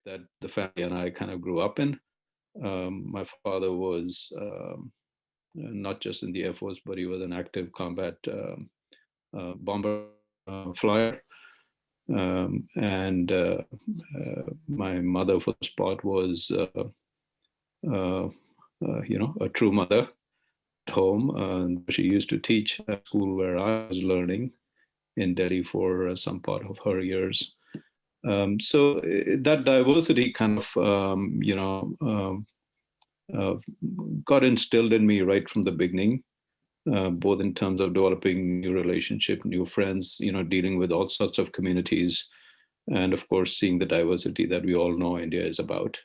that the family and I kind of grew up in. My father was not just in the Air Force, but he was an active combat bomber flyer. And my mother, for the spot, was, a true mother at home. She used to teach at school where I was learning in Delhi for some part of her years. So that diversity kind of, uh, got instilled in me right from the beginning, both in terms of developing new relationship, new friends, dealing with all sorts of communities, and of course, seeing the diversity that we all know India is about.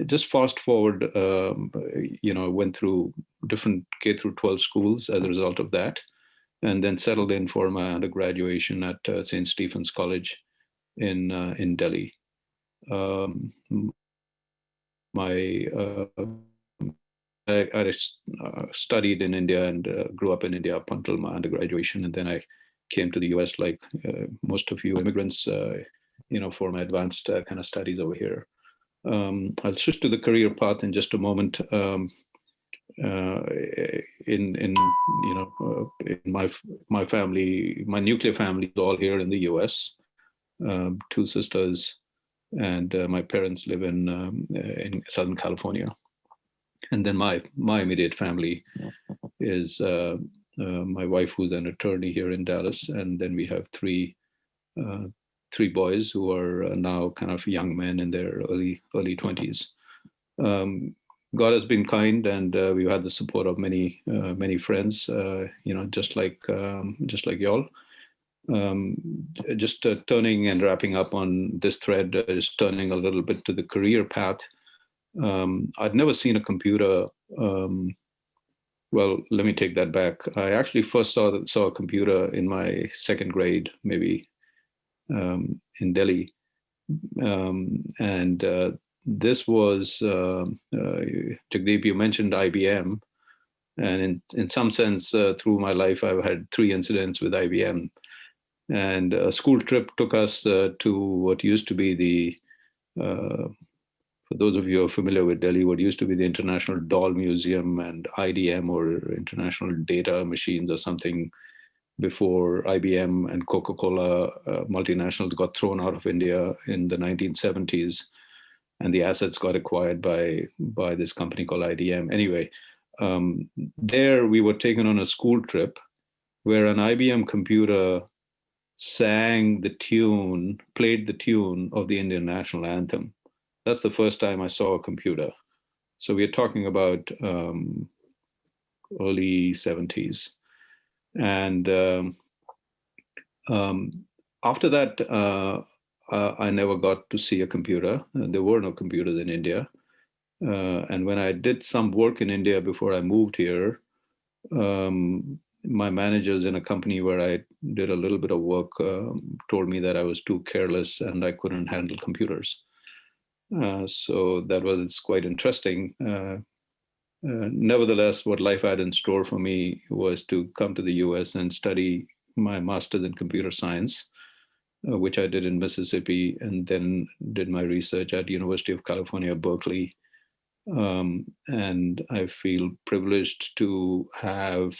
Just fast forward, went through different K through 12 schools as a result of that, and then settled in for my undergraduation at St. Stephen's College in Delhi. My I studied in India and grew up in India up until my undergraduation, and then I came to the U.S. like most of you immigrants, for my advanced kind of studies over here. I'll switch to the career path in just a moment. In my family, my nuclear family is all here in the U.S. Two sisters, and my parents live in Southern California. And then my immediate family is my wife, who's an attorney here in Dallas, and then we have three boys who are now kind of young men in their early 20s. God has been kind, and we've had the support of many friends. Just like y'all. Just turning and wrapping up on this thread is turning a little bit to the career path. I'd never seen a computer. Well, let me take that back. I actually first saw a computer in my second grade, maybe, in Delhi, and this was Jagdeep. You mentioned IBM, and in some sense, through my life, I've had 3 incidents with IBM. And a school trip took us to what used to be the for those of you who are familiar with Delhi, what used to be the International Doll Museum and IDM, or International Data Machines or something, before IBM and Coca-Cola multinationals got thrown out of India in the 1970s, and the assets got acquired by this company called IDM. Anyway, there we were taken on a school trip where an IBM computer played the tune of the Indian national anthem. That's the first time I saw a computer. So we're talking about early 70s. And after that, I never got to see a computer. There were no computers in India. And when I did some work in India before I moved here, my managers in a company where I did a little bit of work told me that I was too careless and I couldn't handle computers. So that was quite interesting. Nevertheless, what life had in store for me was to come to the US and study my master's in computer science, which I did in Mississippi, and then did my research at University of California, Berkeley. And I feel privileged to have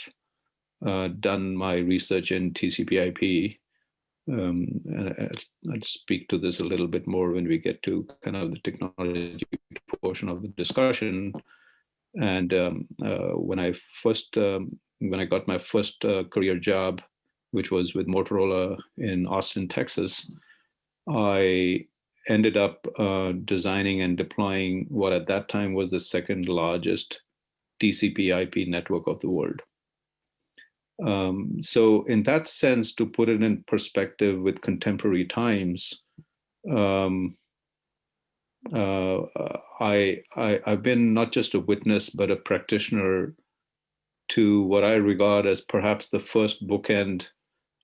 done my research in TCP/IP. And I'll speak to this a little bit more when we get to kind of the technology portion of the discussion. And when I got my first career job, which was with Motorola in Austin, Texas, I ended up designing and deploying what at that time was the second largest TCP/IP network of the world. So in that sense, to put it in perspective with contemporary times, I've been not just a witness, but a practitioner to what I regard as perhaps the first bookend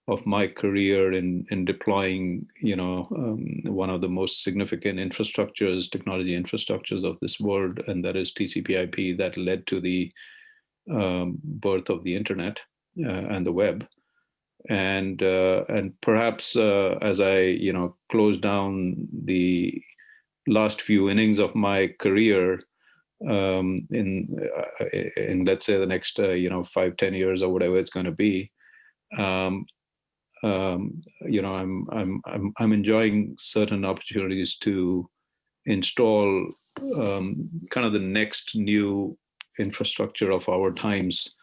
of my career in deploying, one of the most significant technology infrastructures of this world, and that is TCP/IP, that led to the birth of the internet and the web. And perhaps as I close down the last few innings of my career, in let's say the next 5-10 years or whatever it's going to be, um, I'm enjoying certain opportunities to install kind of the next new infrastructure of our times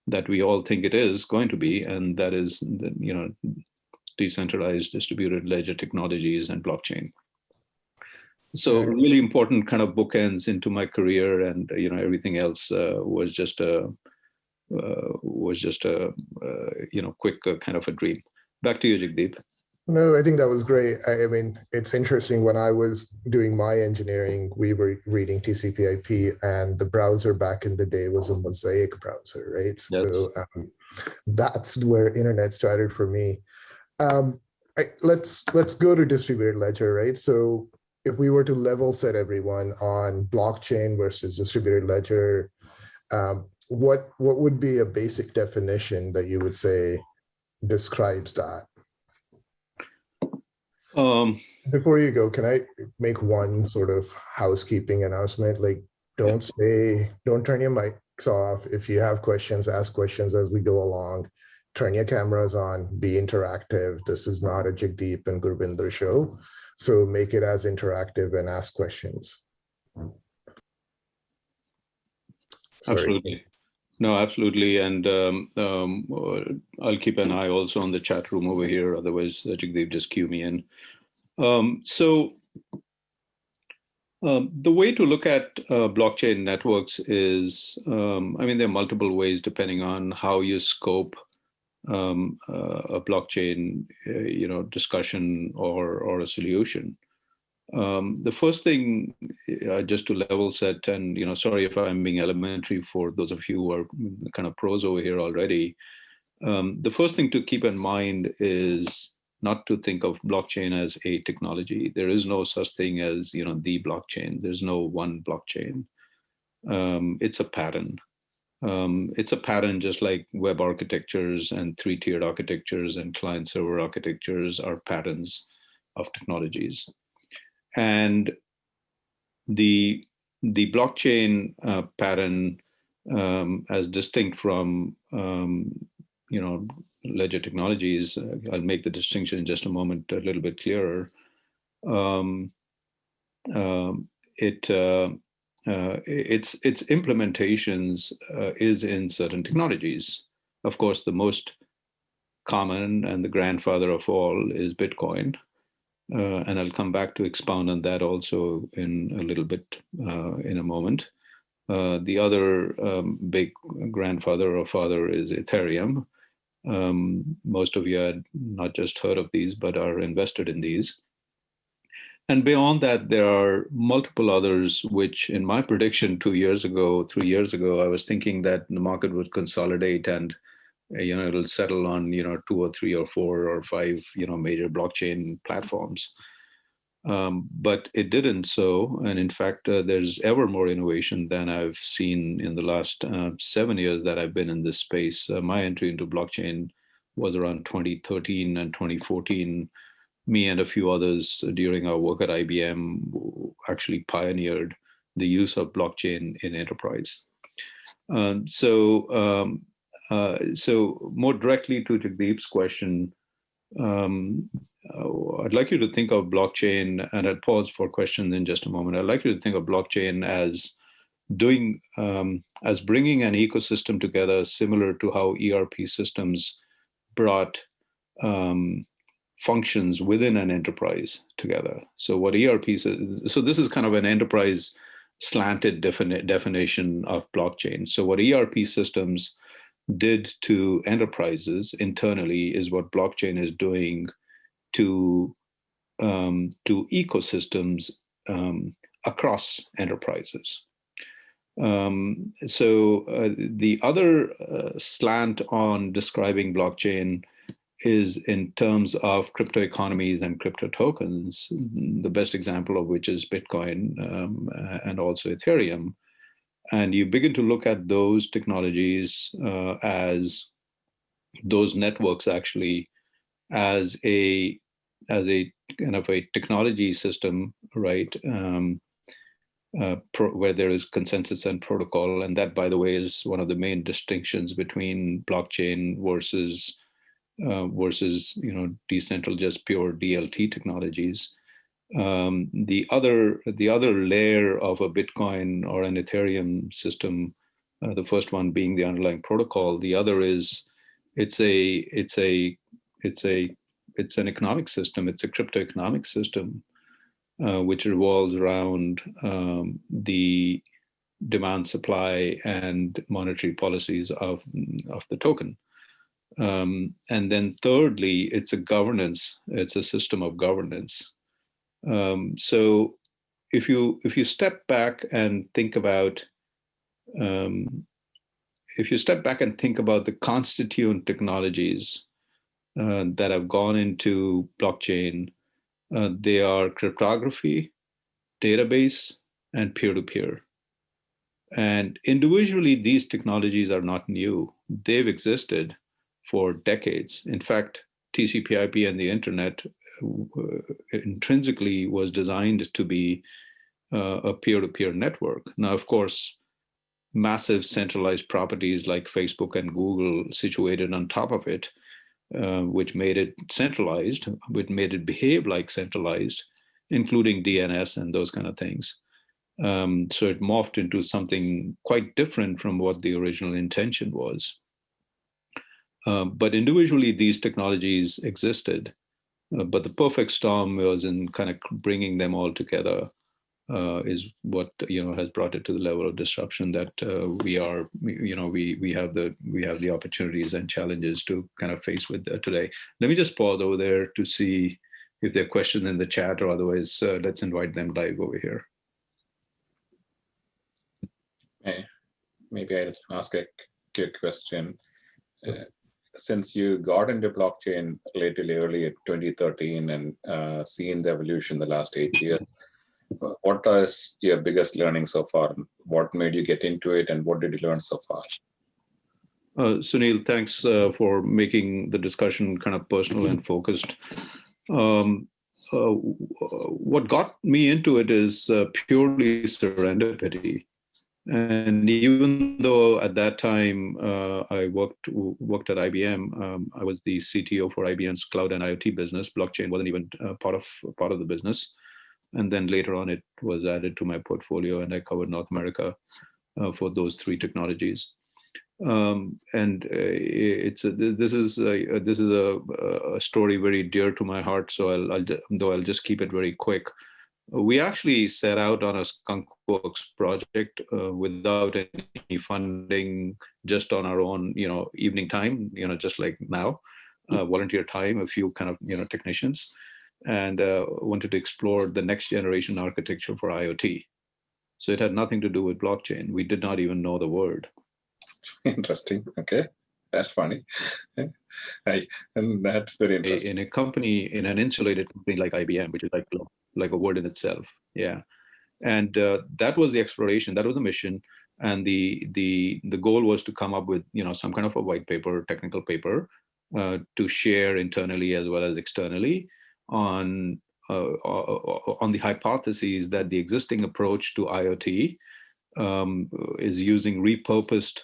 that we all think it is going to be, and that is decentralized distributed ledger technologies and blockchain. So really important kind of bookends into my career, and everything else was just a quick kind of a dream. Back to you, Jagdeep. No, I think that was great. I mean, it's interesting. When I was doing my engineering, we were reading TCP/IP, and the browser back in the day was a Mosaic browser, right? Yes. So that's where internet started for me. Let's go to distributed ledger, right? So if we were to level set everyone on blockchain versus distributed ledger, what would be a basic definition that you would say describes that? Before you go, can I make one sort of housekeeping announcement? Like, don't turn your mics off. If you have questions, ask questions as we go along. Turn your cameras on, be interactive. This is not a Jagdeep and Gurvinder show. So make it as interactive and ask questions. Sorry. Absolutely. No, absolutely. And I'll keep an eye also on the chat room over here. Otherwise, Jagdeep, just cue me in. The way to look at blockchain networks is, there are multiple ways depending on how you scope a blockchain, discussion or a solution. The first thing, just to level set, and sorry if I'm being elementary for those of you who are kind of pros over here already. The first thing to keep in mind is not to think of blockchain as a technology. There is no such thing as the blockchain. There's no one blockchain. It's a pattern. It's a pattern, just like web architectures and three-tiered architectures and client-server architectures are patterns of technologies. And the blockchain pattern, as distinct from ledger technologies, I'll make the distinction in just a moment a little bit clearer. Its implementations is in certain technologies. Of course, the most common and the grandfather of all is Bitcoin. And I'll come back to expound on that also in a little bit in a moment. The other big grandfather or father is Ethereum. Most of you had not just heard of these, but are invested in these. And beyond that, there are multiple others, which in my prediction 2 years ago, 3 years ago, I was thinking that the market would consolidate and it'll settle on 2 or 3 or 4 or 5 major blockchain platforms. But it didn't so. And in fact, there's ever more innovation than I've seen in the last 7 years that I've been in this space. My entry into blockchain was around 2013 and 2014. Me and a few others during our work at IBM actually pioneered the use of blockchain in enterprise. So more directly to Jagdeep's question, I'd like you to think of blockchain, and I'll pause for questions in just a moment. I'd like you to think of blockchain as as bringing an ecosystem together similar to how ERP systems brought functions within an enterprise together. So what ERP is, so this is kind of an enterprise slanted definition of blockchain. So what ERP systems did to enterprises internally is what blockchain is doing to ecosystems across enterprises. The other slant on describing blockchain is in terms of crypto economies and crypto tokens, the best example of which is Bitcoin and also Ethereum. And you begin to look at those technologies as those networks actually as a kind of a technology system, right? Where there is consensus and protocol, and that, by the way, is one of the main distinctions between blockchain versus decentral, just pure DLT technologies. The other layer of a Bitcoin or an Ethereum system, the first one being the underlying protocol, the other is it's an economic system. It's a crypto economic system, which revolves around the demand, supply, and monetary policies of the token. And then thirdly, it's a governance. It's a system of governance. So if you step back and think about the constituent technologies that have gone into blockchain, they are cryptography, database, and peer-to-peer. And individually, these technologies are not new. They've existed for decades. In fact, TCP/IP and the internet intrinsically was designed to be a peer-to-peer network. Now, of course, massive centralized properties like Facebook and Google situated on top of it, which made it centralized, which made it behave like centralized, including DNS and those kind of things. So it morphed into something quite different from what the original intention was. But individually, these technologies existed. But the perfect storm was in kind of bringing them all together, is what has brought it to the level of disruption that we have the opportunities and challenges to kind of face with today. Let me just pause over there to see if there are questions in the chat, or otherwise let's invite them live over here. Maybe I'll ask a quick question. Since you got into blockchain relatively early at 2013 and seen the evolution the last 8 years, what is your biggest learning so far? What made you get into it, and what did you learn so far? Sunil, thanks for making the discussion kind of personal and focused. What got me into it is purely serendipity. And even though at that time I worked at IBM, I was the CTO for IBM's cloud and IoT business. Blockchain wasn't even part of the business. And then later on, it was added to my portfolio, and I covered North America for those three technologies. This is a story very dear to my heart. So I'll just keep it very quick. We actually set out on a skunkworks project without any funding, just on our own, evening time, just like now, volunteer time, a few kind of, technicians, and wanted to explore the next generation architecture for IoT. So it had nothing to do with blockchain. We did not even know the word. Interesting. Okay. That's funny. And that's very interesting. In an insulated company like IBM, which is like a word in itself. Yeah. And that was the exploration. That was the mission. And the goal was to come up with, some kind of a white paper, technical paper, to share internally as well as externally on the hypotheses that the existing approach to IoT is using repurposed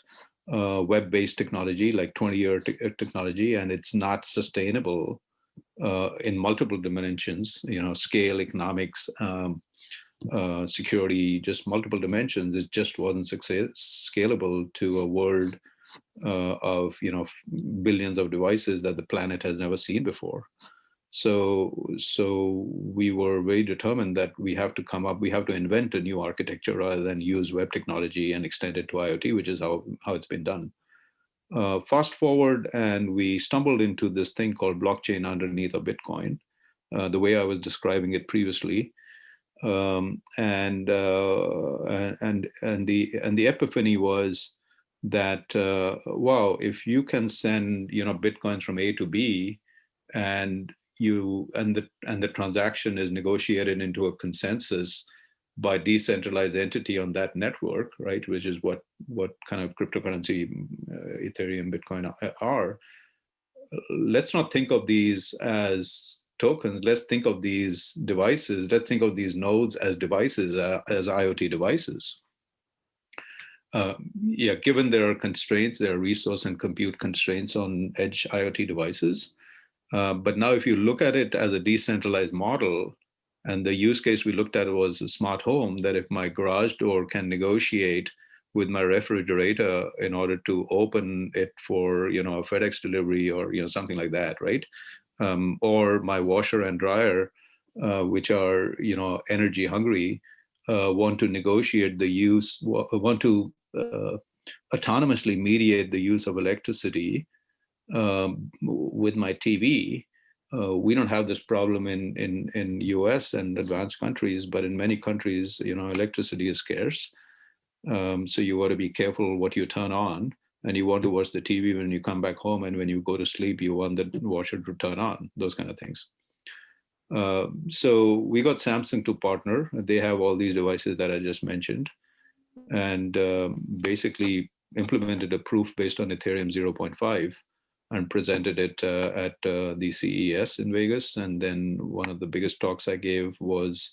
web-based technology, like 20-year technology, and it's not sustainable in multiple dimensions, scale, economics, security, just multiple dimensions. It just wasn't scalable to a world of billions of devices that the planet has never seen before. So we were very determined that we have to invent a new architecture rather than use web technology and extend it to IoT, which is how it's been done. Fast forward, and we stumbled into this thing called blockchain underneath of Bitcoin, the way I was describing it previously. And the epiphany was that wow, if you can send Bitcoins from A to B, and the transaction is negotiated into a consensus by decentralized entity on that network, right, which is what kind of cryptocurrency Ethereum, Bitcoin are, let's not think of these as tokens. Let's think of these devices. Let's think of these nodes as devices, as IoT devices. Yeah, given there are constraints, there are resource and compute constraints on edge IoT devices. But now if you look at it as a decentralized model, and the use case we looked at was a smart home, that if my garage door can negotiate with my refrigerator in order to open it for, a FedEx delivery or, something like that, right? Or my washer and dryer, which are, energy hungry, want to negotiate the use, want to autonomously mediate the use of electricity with my TV. We don't have this problem in US and advanced countries, but in many countries, electricity is scarce. So you got to be careful what you turn on, and you want to watch the TV when you come back home, and when you go to sleep, you want the washer to turn on, those kind of things. So we got Samsung to partner. They have all these devices that I just mentioned, and basically implemented a proof based on Ethereum 0.5 and presented it at the CES in Vegas. And then one of the biggest talks I gave was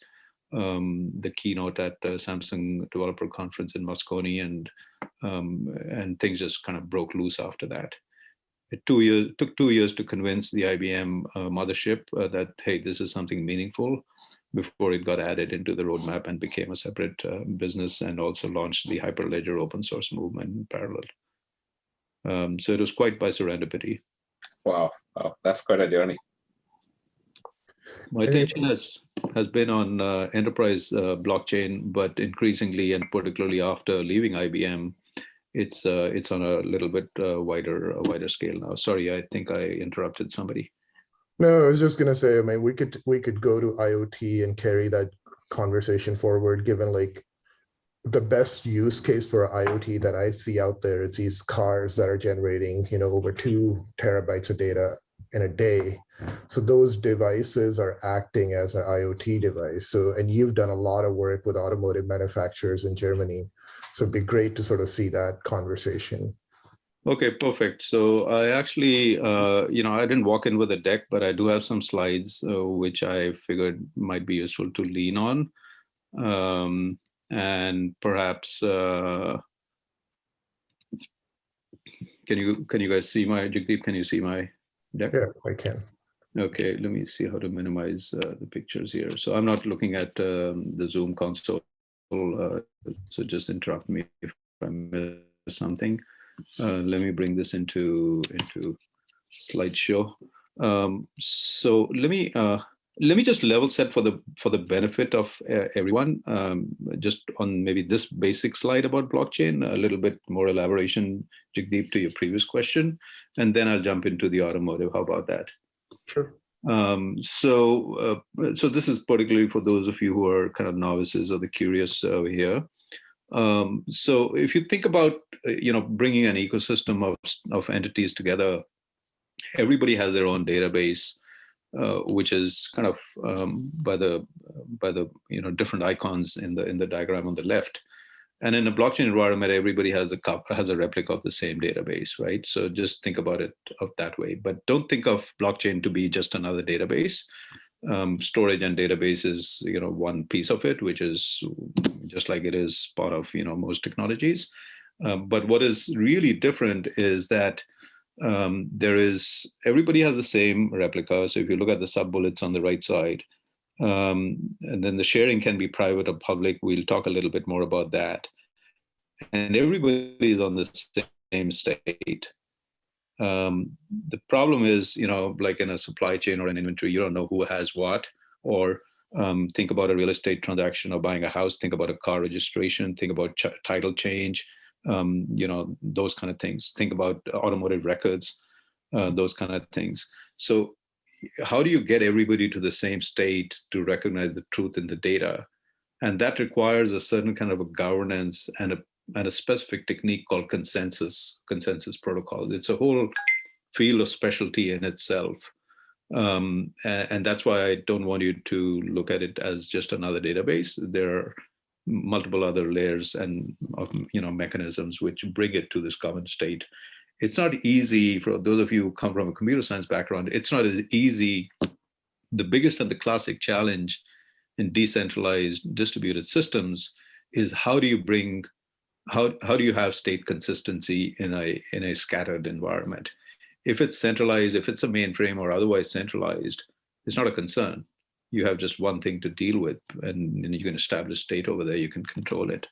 the keynote at the Samsung Developer Conference in Moscone, and things just kind of broke loose after that. It took 2 years to convince the IBM mothership that, hey, this is something meaningful, before it got added into the roadmap and became a separate business, and also launched the Hyperledger open source movement in parallel. So it was quite by serendipity. Wow, that's quite a journey. My attention has been on enterprise blockchain, but increasingly, and particularly after leaving IBM, it's on a little bit wider scale now. Sorry, I think I interrupted somebody. No, I was just gonna say, I mean, we could go to IoT and carry that conversation forward, given like the best use case for IoT that I see out there is these cars that are generating, over 2 terabytes of data in a day. So those devices are acting as an IoT device. So, and you've done a lot of work with automotive manufacturers in Germany. So it'd be great to sort of see that conversation. Okay, perfect. So I actually, I didn't walk in with a deck, but I do have some slides, which I figured might be useful to lean on. And perhaps, can you guys see my, Jagdeep, can you see my deck? Yeah, I can. Okay, let me see how to minimize the pictures here. So I'm not looking at the Zoom console, so just interrupt me if I miss something. Let me bring this into slideshow. So let me just level set for the benefit of everyone, just on maybe this basic slide about blockchain, a little bit more elaboration, Jagdeep, to your previous question, and then I'll jump into the automotive. How about that? Sure. So this is particularly for those of you who are kind of novices or the curious over here. So if you think about, bringing an ecosystem of entities together, everybody has their own database, which is kind of by the different icons in the diagram on the left. And in a blockchain environment, everybody has a replica of the same database, right? So just think about it of that way. But don't think of blockchain to be just another database. Storage and database is one piece of it, which is just like it is part of most technologies. But what is really different is that everybody has the same replica. So if you look at the sub bullets on the right side, and then the sharing can be private or public. We'll talk a little bit more about that. And everybody is on the same state. The problem is, like in a supply chain or an inventory, you don't know who has what. Or think about a real estate transaction or buying a house. Think about a car registration. Think about title change. Those kind of things. Think about automotive records. Those kind of things. So how do you get everybody to the same state to recognize the truth in the data? And that requires a certain kind of a governance and a specific technique called consensus protocols. It's a whole field of specialty in itself. And that's why I don't want you to look at it as just another database. There are multiple other layers and of mechanisms which bring it to this common state. it's not easy for those of you who come from a computer science background. It's not as easy. The biggest and the classic challenge in decentralized distributed systems is how do you have state consistency in a scattered environment? If it's centralized, if it's a mainframe or otherwise centralized, it's not a concern. You have just one thing to deal with, and you can establish state over there, you can control it.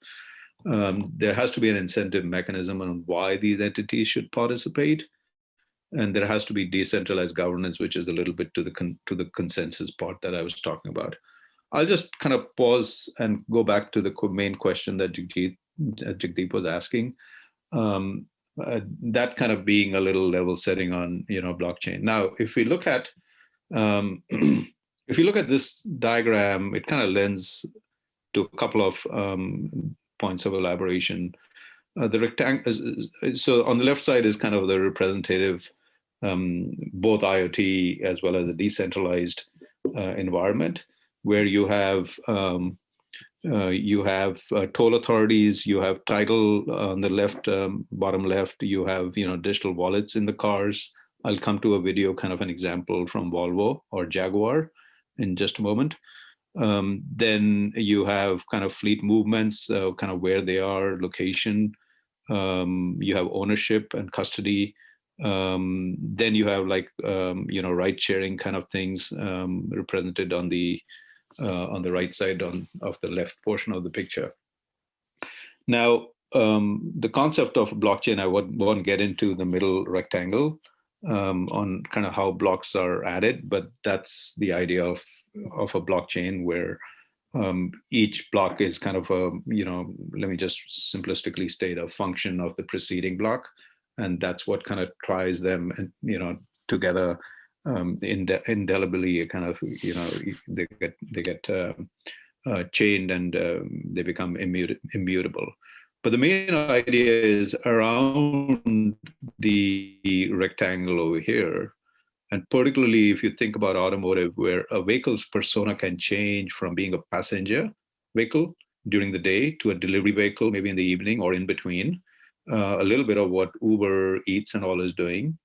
There has to be an incentive mechanism on why these entities should participate. And there has to be decentralized governance, which is a little bit to the consensus part that I was talking about. I'll just kind of pause and go back to the main question that Jagdeep was asking. That kind of being a little level setting on blockchain. Now, if we look at this diagram, it kind of lends to a couple of points of elaboration. The rectangle. So on the left side is kind of the representative, both IoT as well as a decentralized environment, where you have toll authorities, you have title on the left, bottom left, you have digital wallets in the cars. I'll come to a video, kind of an example from Volvo or Jaguar in just a moment. Then you have kind of fleet movements, kind of where they are, location. You have ownership and custody. Then you have like ride sharing kind of things represented on the right side of the left portion of the picture. Now, the concept of blockchain, I won't get into the middle rectangle on kind of how blocks are added, but that's the idea of a blockchain where each block is kind of a, let me just simplistically state, a function of the preceding block. And that's what kind of ties them, and together indelibly. Kind of, they get chained and they become immutable. But the main idea is around the rectangle over here. And particularly if you think about automotive, where a vehicle's persona can change from being a passenger vehicle during the day to a delivery vehicle, maybe in the evening or in between, a little bit of what Uber Eats and all is doing.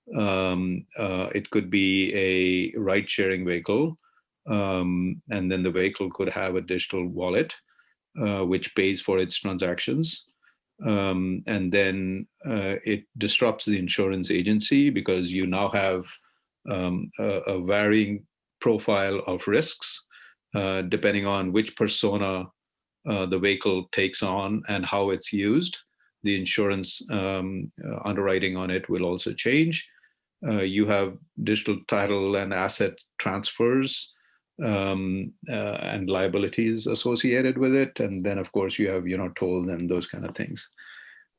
It could be a ride-sharing vehicle, and then the vehicle could have a digital wallet, which pays for its transactions. And then it disrupts the insurance agency because you now have a varying profile of risks depending on which persona the vehicle takes on and how it's used. The insurance underwriting on it will also change. You have digital title and asset transfers and liabilities associated with it. And then, of course, you have, toll and those kind of things.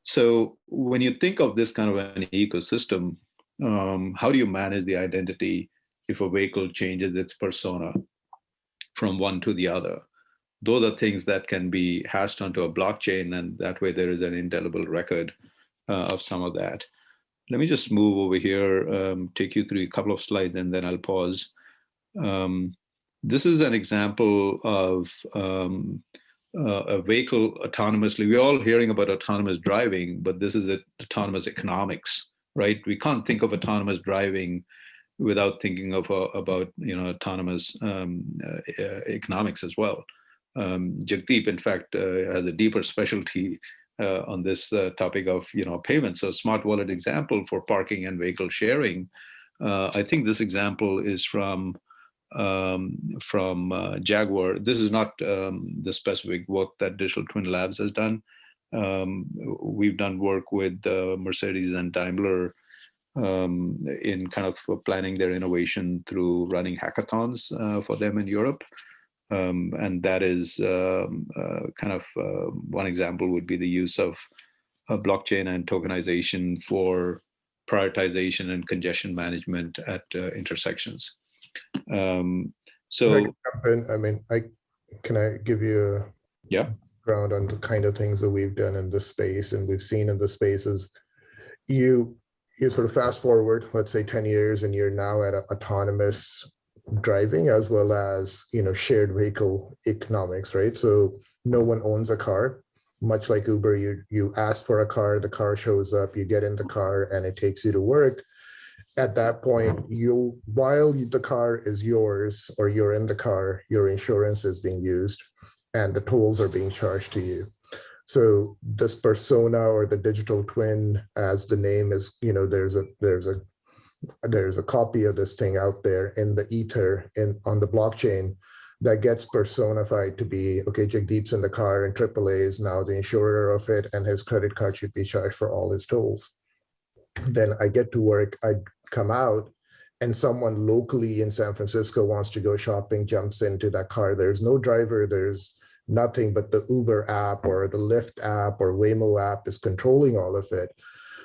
So when you think of this kind of an ecosystem, how do you manage the identity if a vehicle changes its persona from one to the other? Those are things that can be hashed onto a blockchain, and that way there is an indelible record of some of that. Let me just move over here, take you through a couple of slides, and then I'll pause. This is an example of a vehicle autonomously. We're all hearing about autonomous driving, but this is autonomous economics, right? We can't think of autonomous driving without thinking of about autonomous economics as well. Jagdeep, in fact, has a deeper specialty on this topic of payments. So, smart wallet example for parking and vehicle sharing. I think this example is from Jaguar. This is not the specific work that Digital Twin Labs has done. We've done work with Mercedes and Daimler in kind of planning their innovation through running hackathons for them in Europe. And that is kind of one example would be the use of blockchain and tokenization for prioritization and congestion management at intersections. So, can I give you a background on the kind of things that we've done in the space and we've seen in the spaces? You sort of fast forward, let's say 10 years, and you're now at autonomous driving as well as shared vehicle economics, right? So no one owns a car. much like Uber, you ask for a car, the car shows up, you get in the car, and it takes you to work. At that point, while the car is yours or you're in the car, your insurance is being used and the tolls are being charged to you. So this persona or the digital twin, as the name is, there's a copy of this thing out there in the ether on the blockchain that gets personified to be, okay, Jagdeep's in the car and AAA is now the insurer of it, and his credit card should be charged for all his tolls. Then I get to work, I come out, and someone locally in San Francisco wants to go shopping, jumps into that car. There's no driver, there's nothing but the Uber app or the Lyft app or Waymo app is controlling all of it.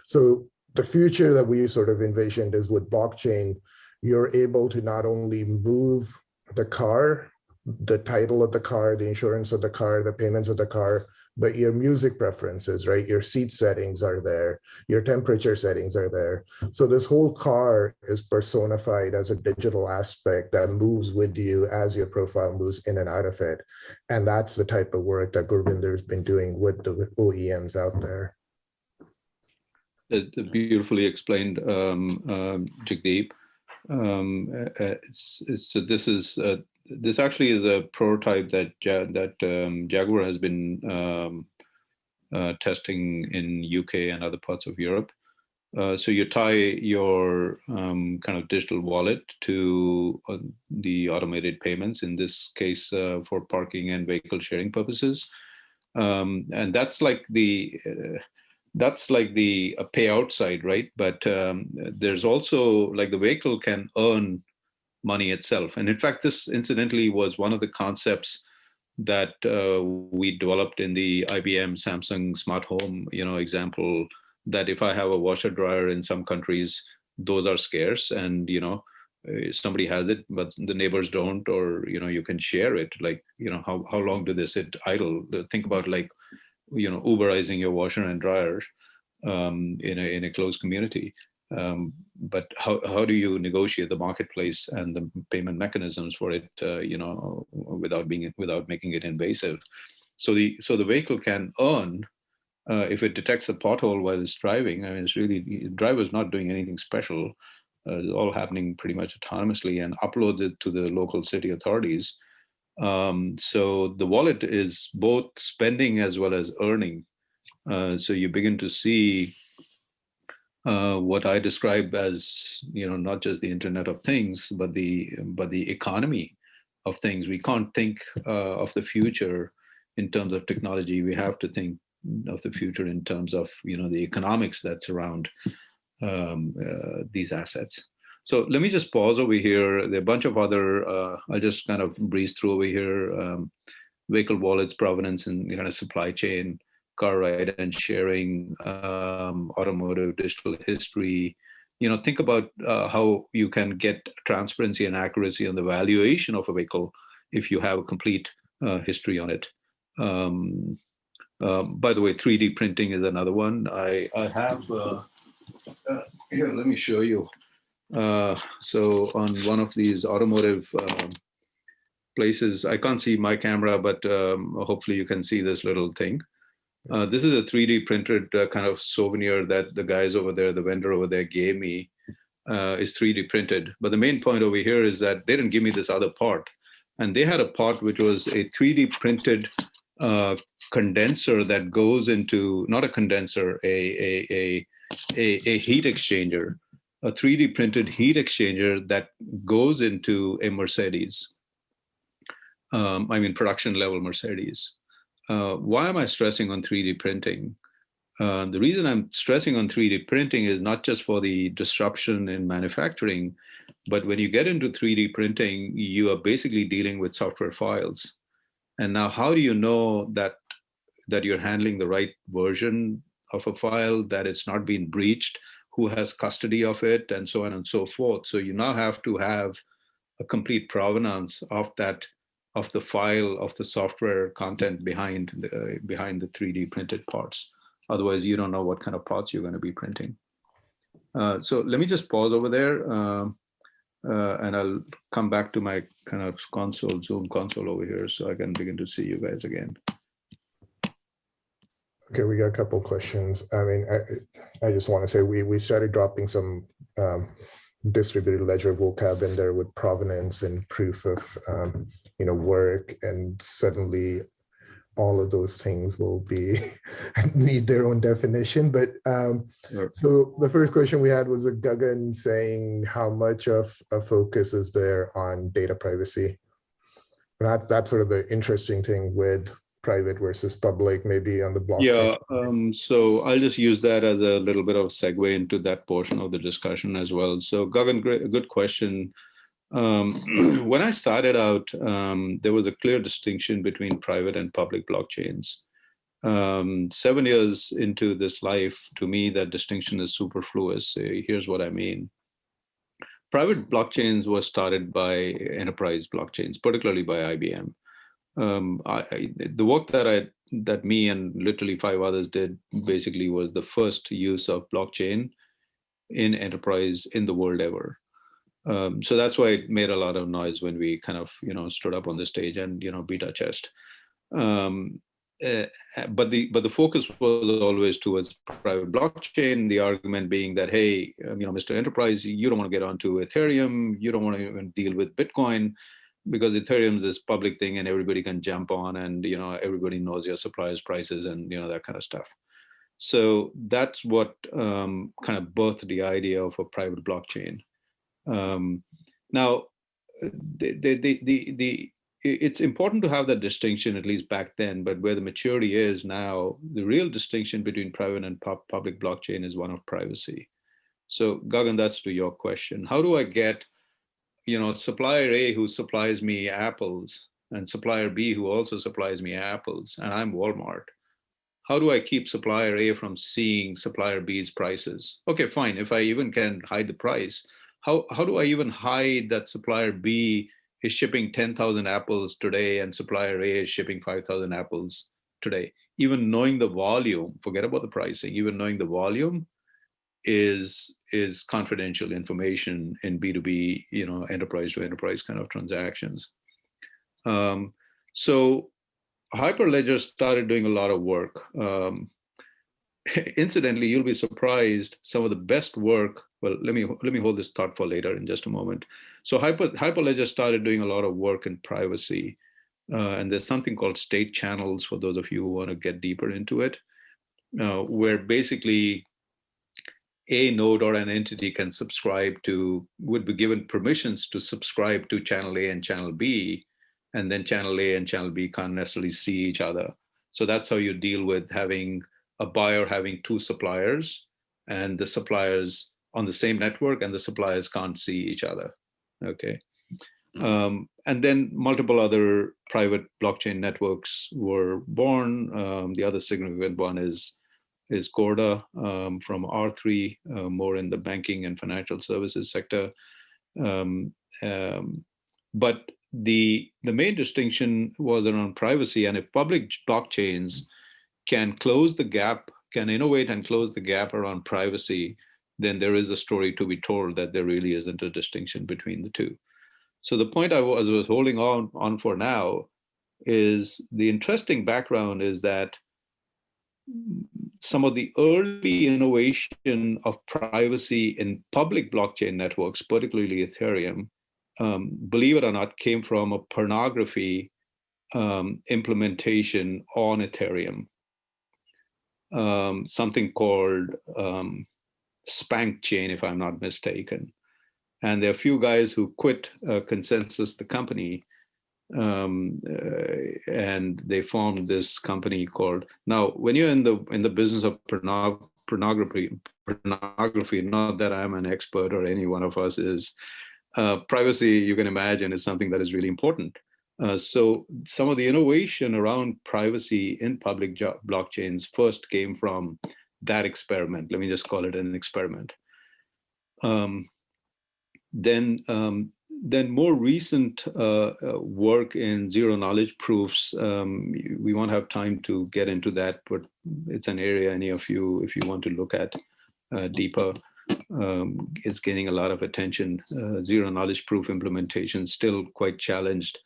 So the future that we sort of envisioned is with blockchain, you're able to not only move the car, the title of the car, the insurance of the car, the payments of the car, but your music preferences, right? Your seat settings are there, your temperature settings are there. So this whole car is personified as a digital aspect that moves with you as your profile moves in and out of it. And that's the type of work that Gurvinder's been doing with the OEMs out there. Beautifully explained, Jagdeep. So this actually is a prototype that Jaguar has been testing in UK and other parts of Europe. So you tie your kind of digital wallet to the automated payments, in this case for parking and vehicle sharing purposes, and that's like the payout side, right? But there's also, like, the vehicle can earn money itself. And in fact, this incidentally was one of the concepts that we developed in the IBM Samsung smart home, example, that if I have a washer dryer in some countries, those are scarce, and somebody has it but the neighbors don't, or you can share it, like how long do they sit idle? Think about, like, Uberizing your washer and dryer in a closed community. But how do you negotiate the marketplace and the payment mechanisms for it, without making it invasive? So the vehicle can earn if it detects a pothole while it's driving. I mean, it's really, the driver's not doing anything special. It's all happening pretty much autonomously, and uploads it to the local city authorities. So the wallet is both spending as well as earning. So you begin to see what I describe as, not just the Internet of Things, but the economy of things. We can't think of the future in terms of technology. We have to think of the future in terms of the economics that surround these assets. So let me just pause over here. There are a bunch of other, I'll just kind of breeze through over here. Vehicle wallets, provenance and kind of supply chain, car ride and sharing, automotive digital history. Think about how you can get transparency and accuracy on the valuation of a vehicle if you have a complete history on it. By the way, 3D printing is another one. I have, here, let me show you. So on one of these automotive places, I can't see my camera, but hopefully you can see this little thing. This is a 3D printed kind of souvenir that the guys over there, the vendor over there, gave me. Is 3D printed. But the main point over here is that they didn't give me this other part. And they had a part which was a 3D printed condenser that goes into, not a condenser, a heat exchanger, a 3D printed heat exchanger that goes into a Mercedes. I mean, production level Mercedes. Why am I stressing on 3D printing? The reason I'm stressing on 3D printing is not just for the disruption in manufacturing, but when you get into 3D printing, you are basically dealing with software files. And now, how do you know that you're handling the right version of a file, that it's not been breached, who has custody of it, and so on and so forth? So you now have to have a complete provenance of that, of the file, of the software content behind the 3D printed parts. Otherwise, you don't know what kind of parts you're going to be printing. So let me just pause over there, and I'll come back to my kind of Zoom console over here, so I can begin to see you guys again. Okay, we got a couple questions. I mean, I just want to say we started dropping some distributed ledger vocab in there with provenance and proof of work, and suddenly all of those things will be need their own definition. But so the first question we had was a Gagan saying how much of a focus is there on data privacy? And that's sort of the interesting thing with private versus public, maybe on the blockchain. Yeah, so I'll just use that as a little bit of segue into that portion of the discussion as well. So Gagan, good question. When I started out, there was a clear distinction between private and public blockchains. 7 years into this life, to me, that distinction is superfluous. Here's what I mean. Private blockchains were started by enterprise blockchains, particularly by IBM. The work that me and literally 5 others did basically was the first use of blockchain in enterprise in the world ever. So that's why it made a lot of noise when we kind of stood up on the stage and beat our chest. But the focus was always towards private blockchain. The argument being that, hey, Mr. Enterprise, you don't want to get onto Ethereum, you don't want to even deal with Bitcoin, because Ethereum is this public thing and everybody can jump on, and everybody knows your suppliers' prices and that kind of stuff. So that's what kind of birthed the idea of a private blockchain. Now, it's important to have that distinction, at least back then, but where the maturity is now, the real distinction between private and public blockchain is one of privacy. So Gagan, that's to your question. How do I get supplier A who supplies me apples and supplier B who also supplies me apples, and I'm Walmart? How do I keep supplier A from seeing supplier B's prices? Okay, fine. If I even can hide the price, how do I even hide that supplier B is shipping 10,000 apples today and supplier A is shipping 5,000 apples today? Even knowing the volume, forget about the pricing, even knowing the volume is confidential information in B2B, enterprise to enterprise kind of transactions. So Hyperledger started doing a lot of work. Incidentally, you'll be surprised, some of the best work, well, let me hold this thought for later in just a moment. So Hyperledger started doing a lot of work in privacy. And there's something called state channels, for those of you who want to get deeper into it, where basically a node or an entity can would be given permissions to subscribe to channel A and channel B, and then channel A and channel B can't necessarily see each other. So that's how you deal with having a buyer having 2 suppliers, and the suppliers on the same network, and the suppliers can't see each other. Okay. And then multiple other private blockchain networks were born. The other significant one is Corda from R3, more in the banking and financial services sector. But the main distinction was around privacy, and if public blockchains can close the gap, can innovate and close the gap around privacy, then there is a story to be told that there really isn't a distinction between the two. So the point I was holding on for now is the interesting background is that some of the early innovation of privacy in public blockchain networks, particularly Ethereum, believe it or not, came from a pornography implementation on Ethereum. Something called Spank Chain, if I'm not mistaken. And there are a few guys who quit Consensus, the company, and they formed this company called. Now, when you're in the business of pornography, not that I'm an expert or any one of us is, privacy, you can imagine, is something that is really important. So some of the innovation around privacy in public blockchains first came from that experiment. Let me just call it an experiment. Then more recent work in zero knowledge proofs, we won't have time to get into that, but it's an area any of you, if you want to look at deeper, is gaining a lot of attention. Zero knowledge proof implementation still quite challenged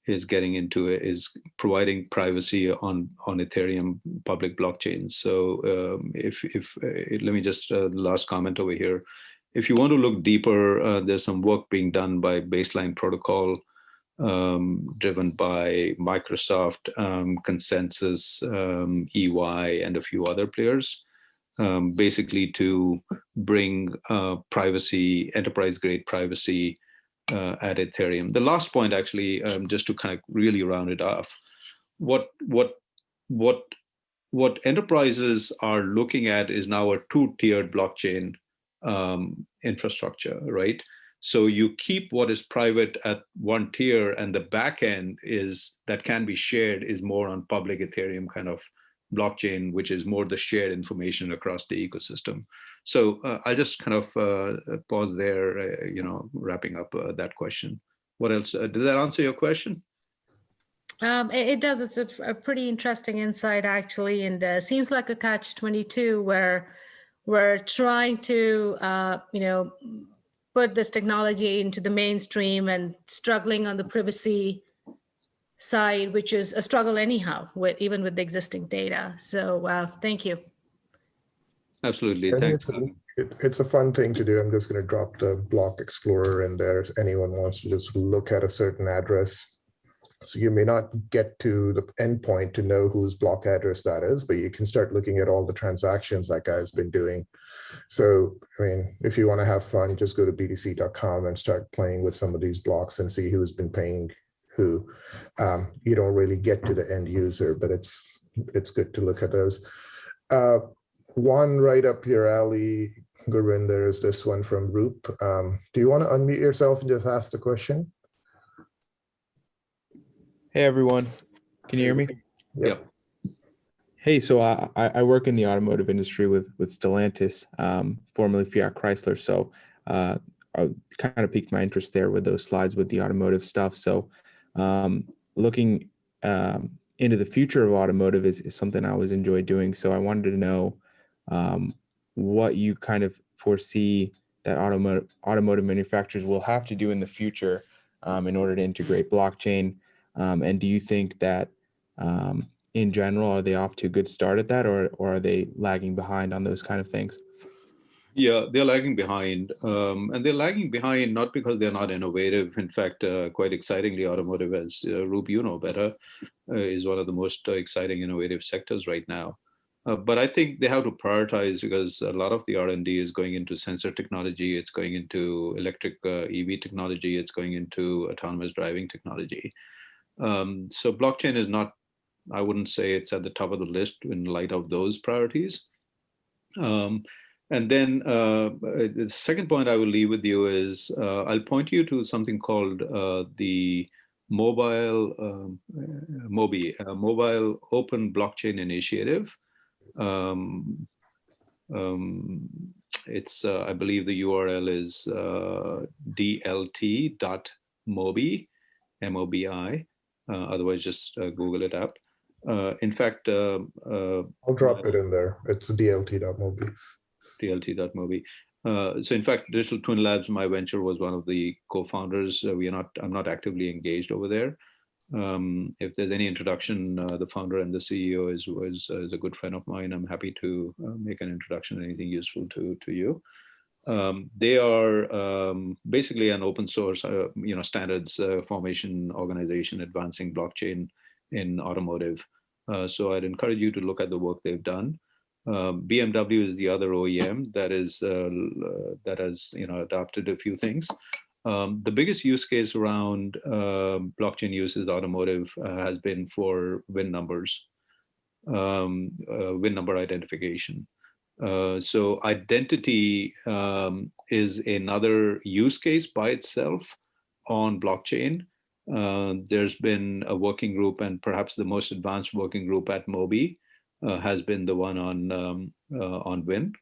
is getting into it, is providing privacy on Ethereum public blockchains. So if let me just last comment over here. If you want to look deeper, there's some work being done by Baseline Protocol, driven by Microsoft, Consensus, EY, and a few other players, basically to bring privacy, enterprise-grade privacy at Ethereum. The last point, actually, just to kind of really round it off, what enterprises are looking at is now a two-tiered blockchain infrastructure, right? So you keep what is private at one tier, and the back end is that can be shared is more on public Ethereum kind of blockchain, which is more the shared information across the ecosystem. So I'll just kind of pause there, wrapping up that question. What else? Did that answer your question? It does. It's a pretty interesting insight, actually, and seems like a catch-22 where we're trying to, put this technology into the mainstream and struggling on the privacy side, which is a struggle anyhow, even with the existing data. So thank you. Absolutely. Thanks. It's a fun thing to do. I'm just going to drop the Block Explorer in there if anyone wants to just look at a certain address. So you may not get to the endpoint to know whose block address that is, but you can start looking at all the transactions that guy's been doing. So, I mean, if you want to have fun, just go to btc.com and start playing with some of these blocks and see who's been paying who. You don't really get to the end user, but it's good to look at those. One right up your alley, Gurvinder, is this one from Roop. Do you want to unmute yourself and just ask the question? Hey, everyone. Can you hear me? Yep. Hey, so I work in the automotive industry with Stellantis, formerly Fiat Chrysler. So I kind of piqued my interest there with those slides with the automotive stuff. So looking into the future of automotive is something I always enjoy doing. So I wanted to know what you kind of foresee that automotive manufacturers will have to do in the future in order to integrate blockchain. And do you think that in general, are they off to a good start at that, or are they lagging behind on those kind of things? Yeah, they're lagging behind. And they're lagging behind not because they're not innovative. In fact, quite excitingly, automotive, as Roop, you know better, is one of the most exciting innovative sectors right now. But I think they have to prioritize because a lot of the R&D is going into sensor technology. It's going into electric EV technology. It's going into autonomous driving technology. So blockchain is not, I wouldn't say it's at the top of the list in light of those priorities. And then the second point I will leave with you is I'll point you to something called the Mobile Open Blockchain Initiative. It's I believe the URL is dlt.mobi, M-O-B-I. Otherwise, just Google it up. In fact, I'll drop it in there. It's dlt.mobi. dlt.mobi. So in fact, Digital Twin Labs, my venture, was one of the co-founders. I'm not actively engaged over there. If there's any introduction, the founder and the CEO is a good friend of mine. I'm happy to make an introduction, anything useful to you. They are basically an open source, standards formation organization advancing blockchain in automotive. So I'd encourage you to look at the work they've done. BMW is the other OEM that has adopted a few things. The biggest use case around blockchain use is automotive has been for VIN numbers, VIN number identification. So identity is another use case by itself on blockchain. There's been a working group, and perhaps the most advanced working group at Mobi has been the one on VIN.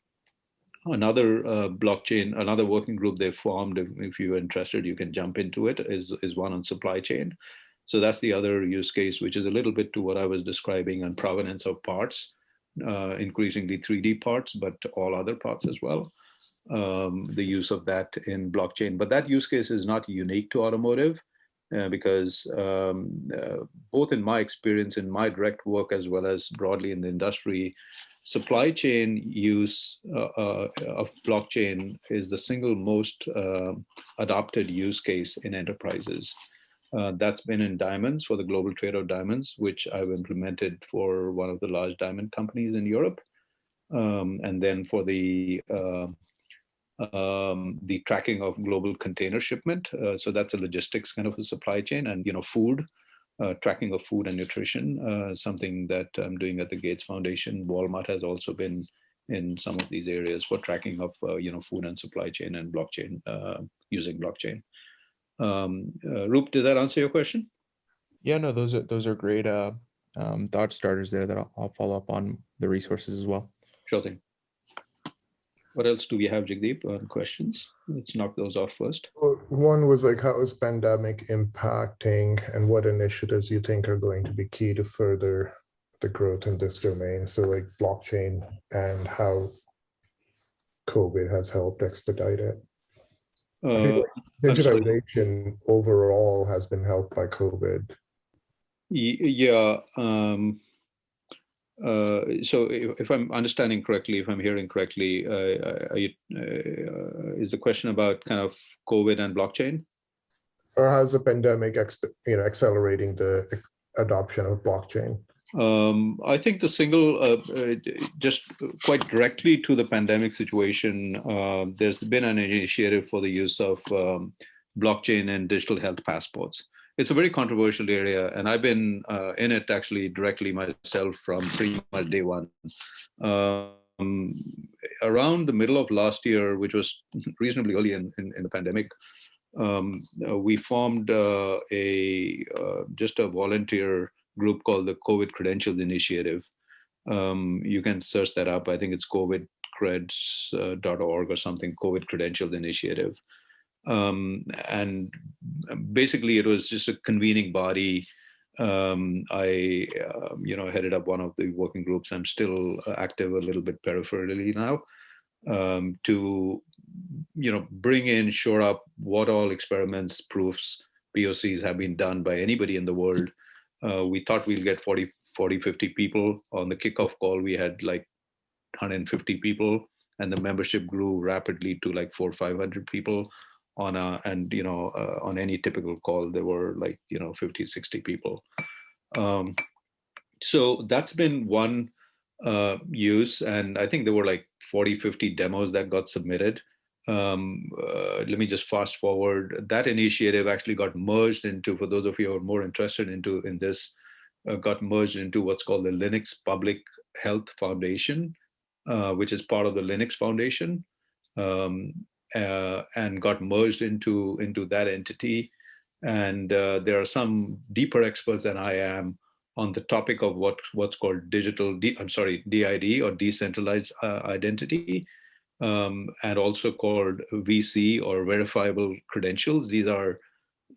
Another blockchain, another working group they formed, if you're interested, you can jump into it, is one on supply chain. So that's the other use case, which is a little bit to what I was describing on provenance of parts, increasingly 3D parts, but all other parts as well. The use of that in blockchain. But that use case is not unique to automotive. because both in my experience, in my direct work, as well as broadly in the industry, supply chain use of blockchain is the single most adopted use case in enterprises. That's been in diamonds, for the global trade of diamonds, which I've implemented for one of the large diamond companies in Europe. And then for the tracking of global container shipment. So that's a logistics kind of a supply chain, and food, tracking of food and nutrition, something that I'm doing at the Gates Foundation. Walmart has also been in some of these areas for tracking of food and supply chain and blockchain, using blockchain. Roop, did that answer your question? Yeah, no, those are great thought starters there that I'll follow up on the resources as well. Sure thing. What else do we have, Jagdeep, on questions? Let's knock those off first. One was like, how is pandemic impacting, and what initiatives you think are going to be key to further the growth in this domain? So like blockchain, and how COVID has helped expedite it. I feel like digitization overall has been helped by COVID. Yeah. So if I'm understanding correctly, if I'm hearing correctly, is the question about kind of COVID and blockchain? Or how's the pandemic accelerating the adoption of blockchain? I think the single, just quite directly to the pandemic situation, there's been an initiative for the use of blockchain and digital health passports. It's a very controversial area, and I've been in it actually directly myself from pretty much day one. Around the middle of last year, which was reasonably early in the pandemic, we formed just a volunteer group called the COVID Credentials Initiative. You can search that up. I think it's covidcreds.org or something, COVID Credentials Initiative. And basically it was just a convening body. I headed up one of the working groups. I'm still active a little bit peripherally now, to bring in, shore up what all experiments, proofs, POCs have been done by anybody in the world. We thought we'll get 40, 50 people. On the kickoff call, we had like 150 people, and the membership grew rapidly to like 400 or 500 people. On any typical call, there were like 50, 60 people. So that's been one use, and I think there were like 40, 50 demos that got submitted. Let me just fast forward. That initiative actually got merged into, for those of you who are more interested in this, got merged into what's called the Linux Public Health Foundation, which is part of the Linux Foundation, and got merged into that entity. And there are some deeper experts than I am on the topic of what's called DID, or decentralized identity. And also called VC, or verifiable credentials. These are,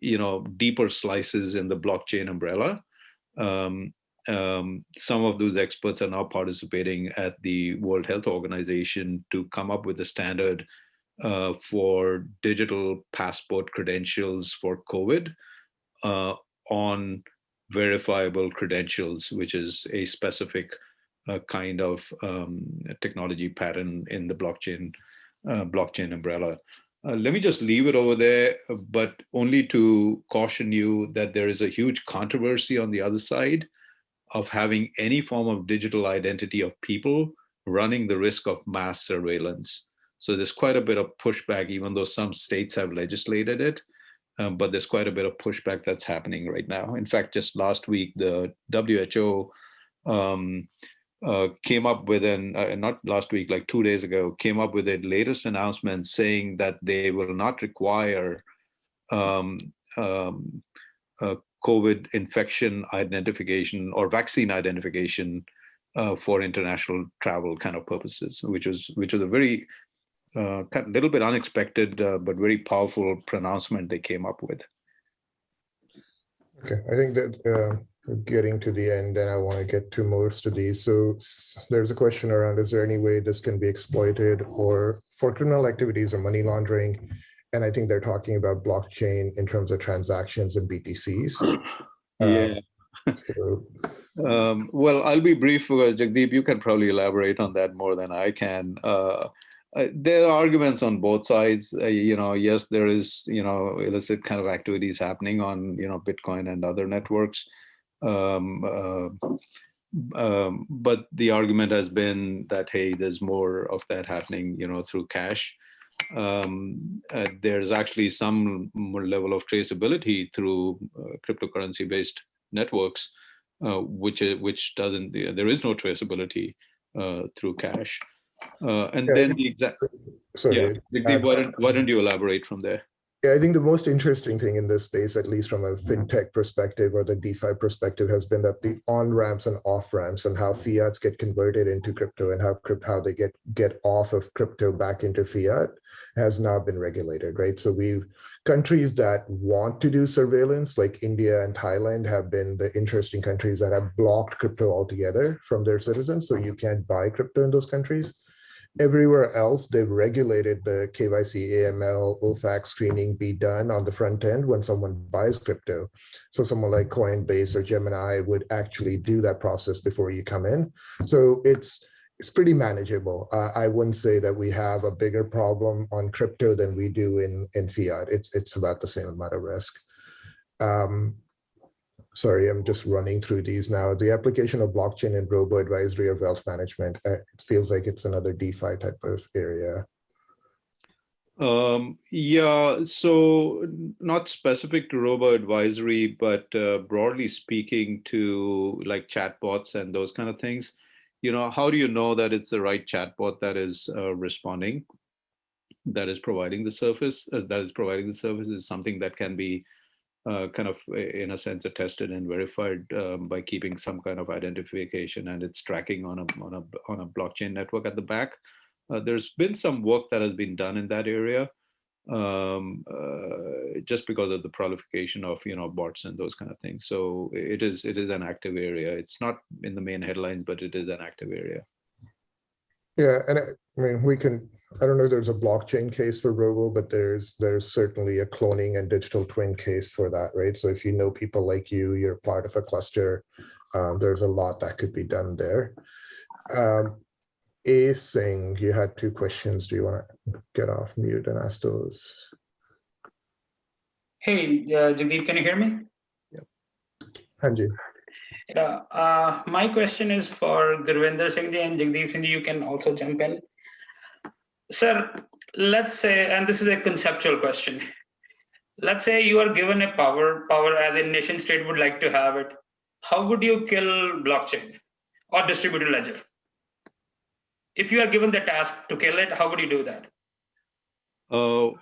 deeper slices in the blockchain umbrella. Some of those experts are now participating at the World Health Organization to come up with a standard for digital passport credentials for COVID on verifiable credentials, which is a specific kind of technology pattern in the blockchain umbrella. Let me just leave it over there, but only to caution you that there is a huge controversy on the other side of having any form of digital identity of people running the risk of mass surveillance. So there's quite a bit of pushback, even though some states have legislated it, but there's quite a bit of pushback that's happening right now. In fact, just last week, the WHO came up with not last week, like 2 days ago, came up with a latest announcement saying that they will not require COVID infection identification or vaccine identification for international travel kind of purposes, which was a very little bit unexpected, but very powerful pronouncement they came up with. Okay, I think that we're getting to the end, and I want to get to most of these. So there's a question around, is there any way this can be exploited or for criminal activities or money laundering? and I think they're talking about blockchain in terms of transactions and BTCs. Yeah. So, well, I'll be brief because Jagdeep, you can probably elaborate on that more than I can. There are arguments on both sides. Yes, there is, illicit kind of activities happening on, Bitcoin and other networks. But the argument has been that, hey, there's more of that happening, through cash. There's actually some more level of traceability through cryptocurrency-based networks, which doesn't. There is no traceability through cash. And yeah, then the exact. sorry. Yeah, why don't you elaborate from there? Yeah, I think the most interesting thing in this space, at least from a fintech perspective or the DeFi perspective, has been that the on-ramps and off-ramps and how fiats get converted into crypto and how they get off of crypto back into fiat has now been regulated, right? So countries that want to do surveillance, like India and Thailand, have been the interesting countries that have blocked crypto altogether from their citizens. So you can't buy crypto in those countries. Everywhere else, they've regulated the KYC, AML, OFAC screening be done on the front end when someone buys crypto. So someone like Coinbase or Gemini would actually do that process before you come in. So it's pretty manageable. I wouldn't say that we have a bigger problem on crypto than we do in fiat. It's about the same amount of risk. Sorry, I'm just running through these now. The application of blockchain in robo-advisory or wealth management, it feels like it's another DeFi type of area. Yeah, so not specific to robo-advisory, but broadly speaking to like chatbots and those kind of things. How do you know that it's the right chatbot that is responding, that is providing the service, is something that can be kind of, in a sense, attested and verified by keeping some kind of identification and its tracking on a blockchain network at the back. There's been some work that has been done in that area, just because of the proliferation of bots and those kind of things. So it is an active area. It's not in the main headlines, but it is an active area. Yeah, and I mean, I don't know if there's a blockchain case for robo, but there's certainly a cloning and digital twin case for that, right? So if you know people like you're part of a cluster, there's a lot that could be done there. A Singh, you had two questions. Do you want to get off mute and ask those? Hey, Jagdeep, can you hear me? Yep. Hanji. My question is for Gurvinder Singh and Jagdeep Singh. You can also jump in. Sir, let's say, and this is a conceptual question. Let's say you are given a power as a nation state would like to have it. How would you kill blockchain or distributed ledger? If you are given the task to kill it, how would you do that? Well,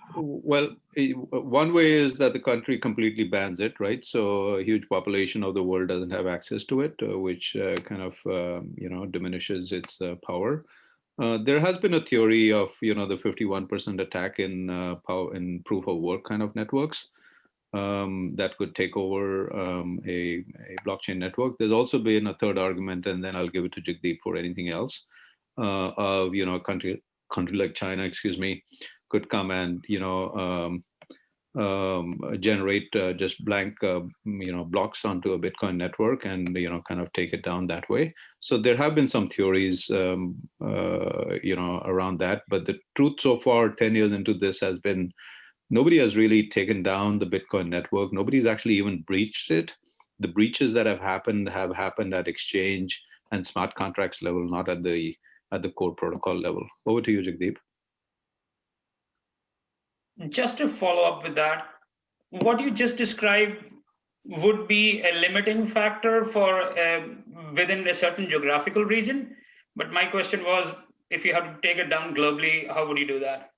one way is that the country completely bans it, right? So a huge population of the world doesn't have access to it, which kind of diminishes its power. There has been a theory of the 51% attack in proof of work kind of networks that could take over a blockchain network. There's also been a third argument, and then I'll give it to Jagdeep for anything else. Of a country like China, could come and generate just blank blocks onto a Bitcoin network and kind of take it down that way. So there have been some theories around that, but the truth so far 10 years into this has been nobody has really taken down the Bitcoin network. Nobody's actually even breached it. The breaches that have happened at exchange and smart contracts level, not at the core protocol level. Over to you, Jagdeep. Just to follow up with that, what you just described would be a limiting factor for within a certain geographical region. But my question was, if you have to take it down globally, how would you do that?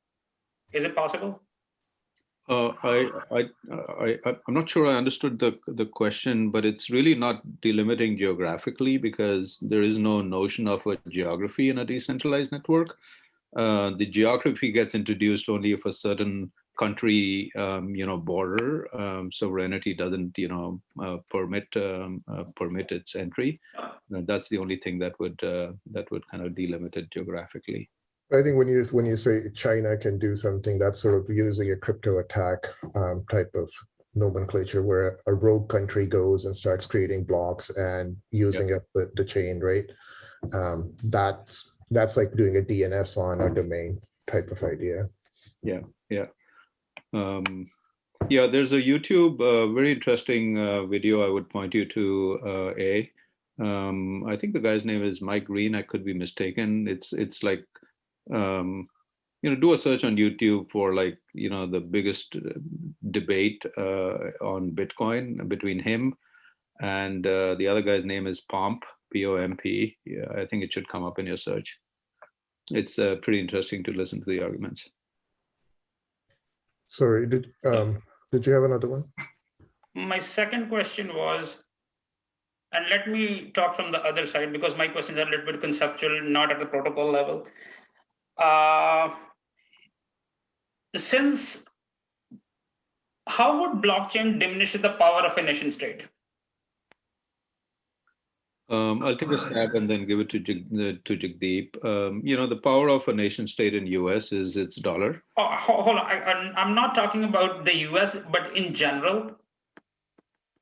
Is it possible? I'm not sure I understood the question, but it's really not delimiting geographically because there is no notion of a geography in a decentralized network. The geography gets introduced only if a certain country, border sovereignty doesn't, permit its entry. That's the only thing that would kind of delimit it geographically. I think when you say China can do something, that's sort of using a crypto attack type of nomenclature, where a rogue country goes and starts creating blocks and using up the chain, right? That's like doing a DNS on a domain type of idea. Yeah. Yeah, there's a YouTube very interesting video I would point you to. I think the guy's name is Mike Green. I could be mistaken. It's like do a search on YouTube for like the biggest debate on Bitcoin between him and the other guy's name is Pomp, P-O-M-P. Yeah, I think it should come up in your search. It's pretty interesting to listen to the arguments. Sorry, did you have another one? My second question was, and let me talk from the other side because my questions are a little bit conceptual, not at the protocol level. How would blockchain diminish the power of a nation state? I'll take a stab and then give it to Jagdeep. The power of a nation state in US is its dollar. Oh, hold on. I'm not talking about the US, but in general.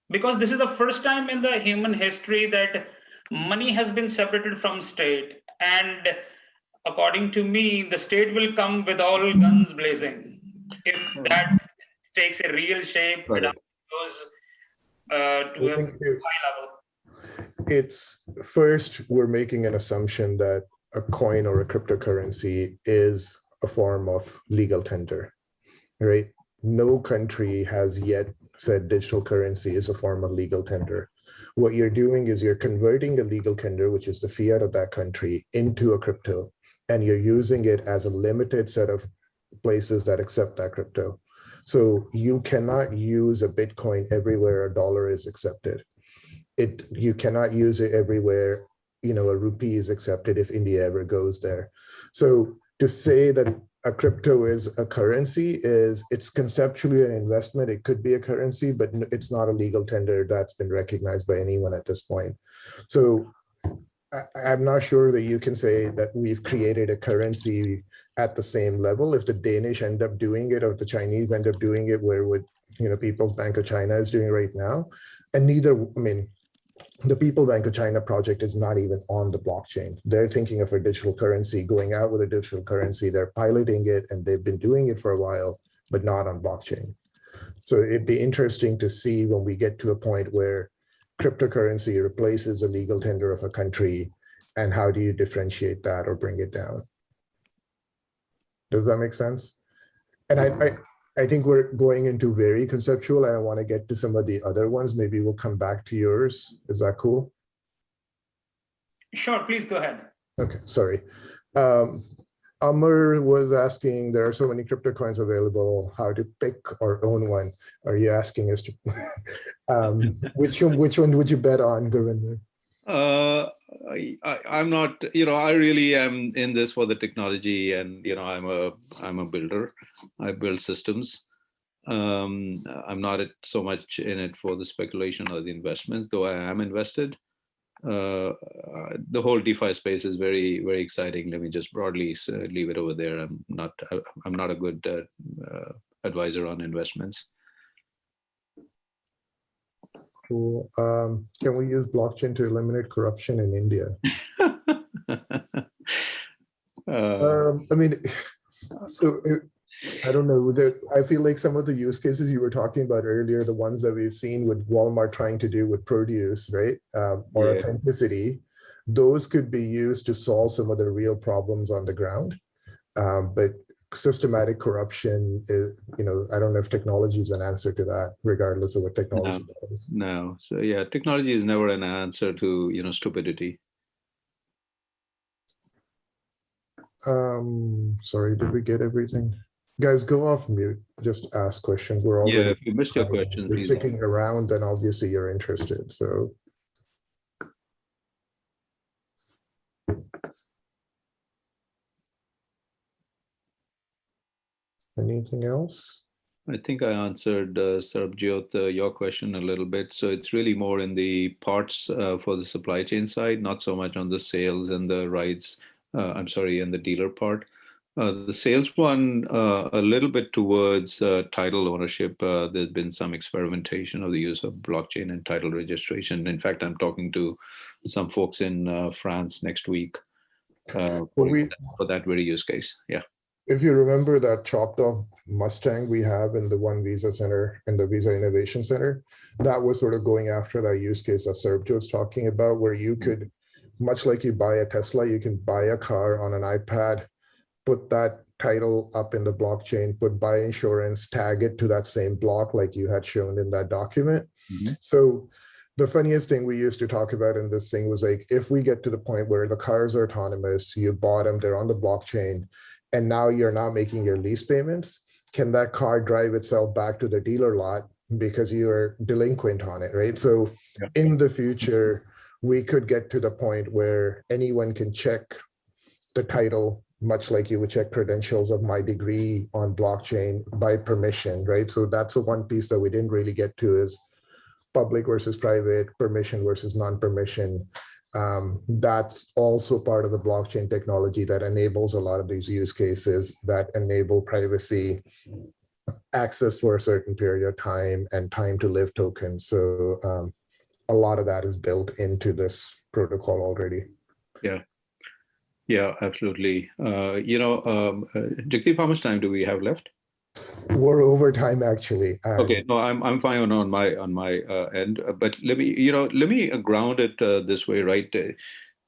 Because this is the first time in the human history that money has been separated from state. And according to me, the state will come with all guns blazing. If that takes a real shape, it goes to a high level. It's first, we're making an assumption that a coin or a cryptocurrency is a form of legal tender, right? No country has yet said digital currency is a form of legal tender. What you're doing is you're converting a legal tender, which is the fiat of that country, into a crypto, and you're using it as a limited set of places that accept that crypto. So you cannot use a Bitcoin everywhere a dollar is accepted. You cannot use it everywhere, a rupee is accepted if India ever goes there. So to say that a crypto is a currency it's conceptually an investment. It could be a currency, but it's not a legal tender that's been recognized by anyone at this point. So I'm not sure that you can say that we've created a currency at the same level. If the Danish end up doing it or the Chinese end up doing it, where would People's Bank of China is doing right now? And the People Bank of China project is not even on the blockchain. They're thinking of a digital currency, going out with a digital currency. They're piloting it and they've been doing it for a while, but not on blockchain. So it'd be interesting to see when we get to a point where cryptocurrency replaces a legal tender of a country, and how do you differentiate that or bring it down? Does that make sense? And I think we're going into very conceptual, and I want to get to some of the other ones. Maybe we'll come back to yours. Is that cool? Sure, please go ahead. Okay, sorry. Amr was asking, there are so many crypto coins available, how to pick or own one. Are you asking us to, which one would you bet on, Gurvinder? I'm not, I really am in this for the technology, and I'm a builder. I build systems. I'm not so much in it for the speculation or the investments, though I am invested. The whole DeFi space is very, very exciting. Let me just broadly leave it over there. I'm not a good advisor on investments. Cool. Can we use blockchain to eliminate corruption in India? I don't know. I feel like some of the use cases you were talking about earlier, the ones that we've seen with Walmart trying to do with produce, right? Or authenticity, those could be used to solve some of the real problems on the ground. But systematic corruption is, I don't know if technology is an answer to that, regardless of what technology does. No. So yeah, technology is never an answer to, stupidity. Sorry, did we get everything? Guys, go off mute. Just ask questions. We're already, if you missed your questions, you're sticking around, then obviously you're interested. So. Anything else? I think I answered, Sarabjyot, your question a little bit. So it's really more in the parts for the supply chain side, not so much on the sales and the rides, and the dealer part. The sales one, a little bit towards title ownership. There's been some experimentation of the use of blockchain and title registration. In fact, I'm talking to some folks in France next week for that very use case. Yeah. If you remember that chopped off Mustang we have in the One Visa Center, in the Visa Innovation Center, that was sort of going after that use case that Sarabjot was talking about, where you could, much like you buy a Tesla, you can buy a car on an iPad, put that title up in the blockchain, put buy insurance, tag it to that same block like you had shown in that document. Mm-hmm. So the funniest thing we used to talk about in this thing was like, if we get to the point where the cars are autonomous, you bought them, they're on the blockchain, and now you're not making your lease payments, can that car drive itself back to the dealer lot because you're delinquent on it, right? So in the future, we could get to the point where anyone can check the title, much like you would check credentials of my degree on blockchain by permission, right? So that's the one piece that we didn't really get to, is public versus private, permission versus non-permission. That's also part of the blockchain technology that enables a lot of these use cases that enable privacy, access for a certain period of time, and time to live tokens. So a lot of that is built into this protocol already. Yeah, absolutely. Jagdeep, how much time do we have left? We're over time, actually. Okay, no, I'm fine on my end. But let me ground it this way, right?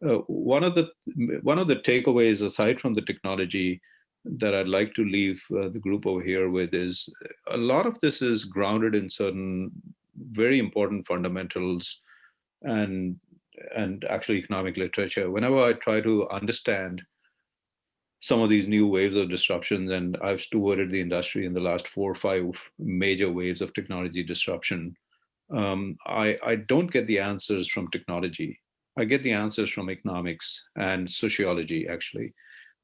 One of the takeaways aside from the technology that I'd like to leave the group over here with is a lot of this is grounded in certain very important fundamentals and actually economic literature. Whenever I try to understand some of these new waves of disruptions, and I've stewarded the industry in the last 4 or 5 major waves of technology disruption, I don't get the answers from technology. I get the answers from economics and sociology, actually.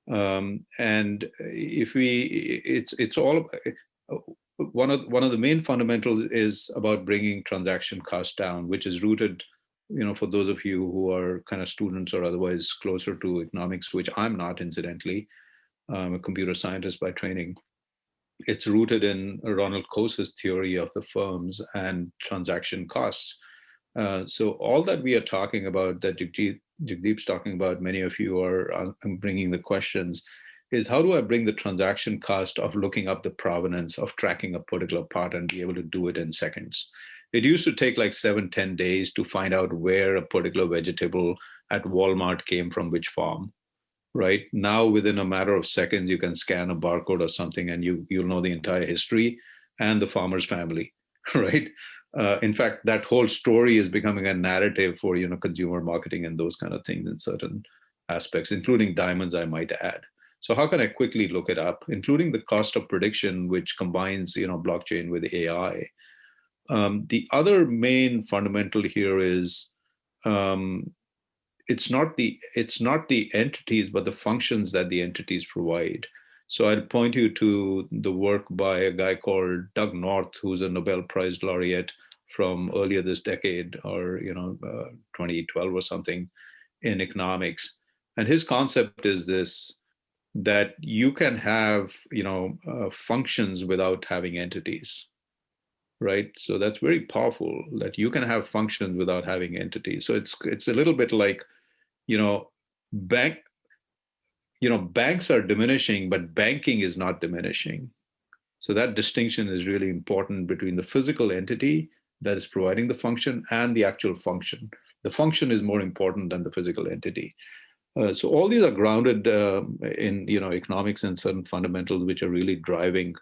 And if it's all one of the main fundamentals is about bringing transaction costs down, which is rooted, for those of you who are kind of students or otherwise closer to economics, which I'm not, incidentally. I'm a computer scientist by training. It's rooted in Ronald Coase's theory of the firms and transaction costs. So all that we are talking about, that Jagdeep's talking about, many of you are bringing the questions, is how do I bring the transaction cost of looking up the provenance of tracking a particular part and be able to do it in seconds? It used to take like 7-10 days to find out where a particular vegetable at Walmart came from which farm, right? Now, within a matter of seconds, you can scan a barcode or something and you'll know the entire history and the farmer's family, right? In fact, that whole story is becoming a narrative for, consumer marketing and those kind of things in certain aspects, including diamonds, I might add. So how can I quickly look it up, including the cost of prediction, which combines, blockchain with AI? The other main fundamental here is it's not the entities, but the functions that the entities provide. So I'd point you to the work by a guy called Doug North, who's a Nobel Prize laureate from earlier this decade, or 2012 or something, in economics. And his concept is this: that you can have functions without having entities. Right, so that's very powerful, that you can have functions without having entities. So it's a little bit like, banks are diminishing, but banking is not diminishing. So that distinction is really important between the physical entity that is providing the function and the actual function. The function is more important than the physical entity. So all these are grounded in economics and certain fundamentals which are really driving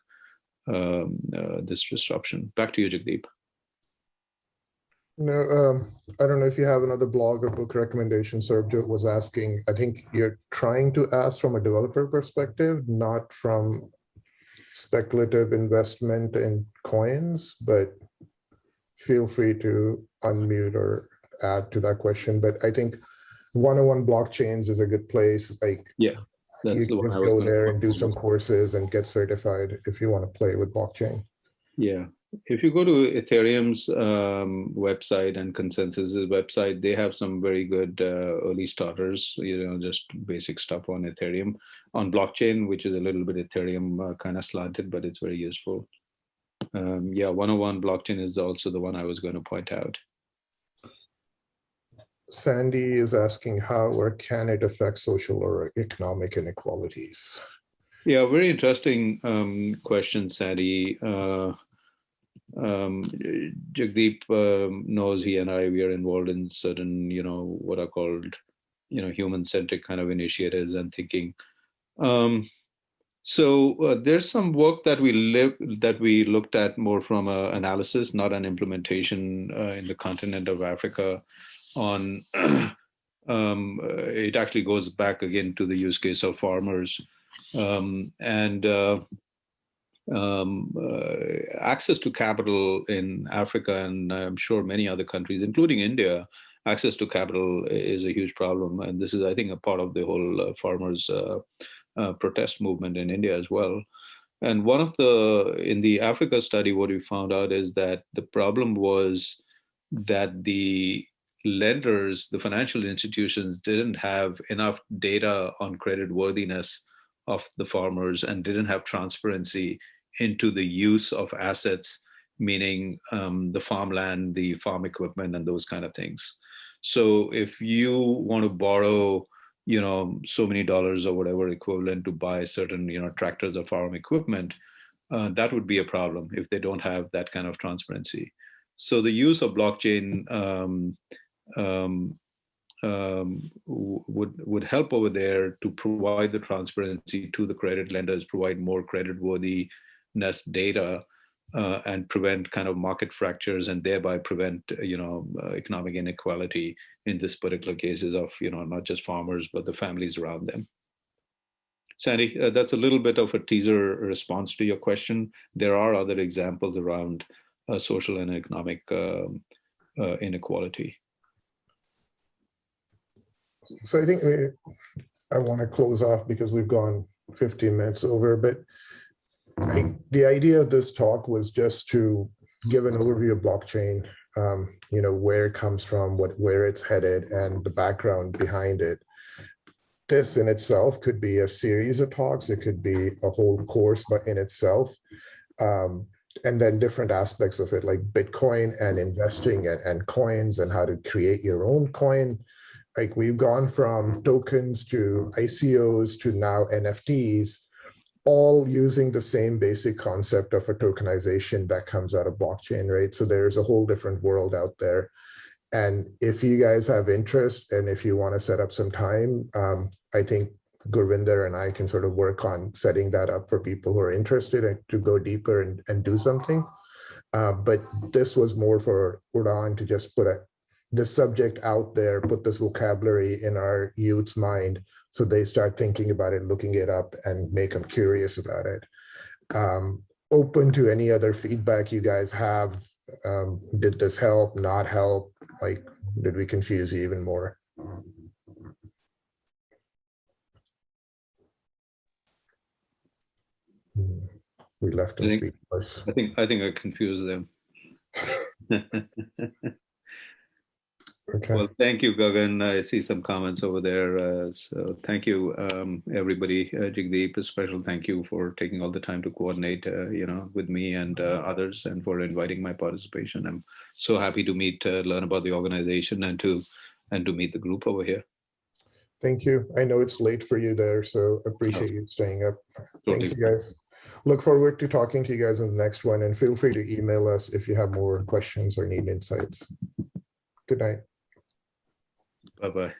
this disruption. Back to you, Jagdeep. I don't know if you have another blog or book recommendation. Sarabjot was asking, I think you're trying to ask from a developer perspective, not from speculative investment in coins, but feel free to unmute or add to that question. But I think 101 blockchains is a good place. You can just go there and do some courses and get certified if you want to play with blockchain. Yeah. If you go to Ethereum's website and Consensus's website, they have some very good early starters, just basic stuff on Ethereum, on blockchain, which is a little bit Ethereum kind of slanted, but it's very useful. Yeah, 101 blockchain is also the one I was going to point out. Sandy is asking how or can it affect social or economic inequalities? Yeah, very interesting question, Sandy. Jagdeep knows he and I, we are involved in certain, what are called, human-centric kind of initiatives and thinking. So there's some work that we looked at more from an analysis, not an implementation in the continent of Africa on, it actually goes back again to the use case of farmers access to capital in Africa, and I'm sure many other countries, including India, access to capital is a huge problem. And this is, I think, a part of the whole farmers protest movement in India as well. And in the Africa study, what we found out is that the problem was that the lenders, the financial institutions, didn't have enough data on credit worthiness of the farmers and didn't have transparency into the use of assets, meaning the farmland, the farm equipment, and those kind of things. So if you want to borrow, so many dollars or whatever equivalent to buy certain, tractors or farm equipment, that would be a problem if they don't have that kind of transparency. So the use of blockchain would help over there to provide the transparency to the credit lenders, provide more creditworthiness data, and prevent kind of market fractures, and thereby prevent economic inequality in this particular cases of not just farmers but the families around them. Sandy, that's a little bit of a teaser response to your question. There are other examples around social and economic inequality. So I think I want to close off because we've gone 15 minutes over, but the idea of this talk was just to give an overview of blockchain, where it comes from, where it's headed, and the background behind it. This in itself could be a series of talks. It could be a whole course but in itself. And then different aspects of it, like Bitcoin and investing and coins and how to create your own coin. Like we've gone from tokens to ICOs to now NFTs, all using the same basic concept of a tokenization that comes out of blockchain, right? So there's a whole different world out there. And if you guys have interest and if you want to set up some time, I think Gurvinder and I can sort of work on setting that up for people who are interested and to go deeper and do something. But this was more for Udaan to just put this subject out there, put this vocabulary in our youth's mind so they start thinking about it, looking it up, and make them curious about it. Open to any other feedback you guys have. Did this help, not help? Like, did we confuse you even more? We left them speechless. I think I confused them. Okay. Well, thank you, Gagan. I see some comments over there. So thank you, everybody. Jagdeep, a special thank you for taking all the time to coordinate, with me and others, and for inviting my participation. I'm so happy to learn about the organization, and to meet the group over here. Thank you. I know it's late for you there, so appreciate you staying up. Totally. Thank you, guys. Look forward to talking to you guys in the next one, and feel free to email us if you have more questions or need insights. Good night. Bye-bye.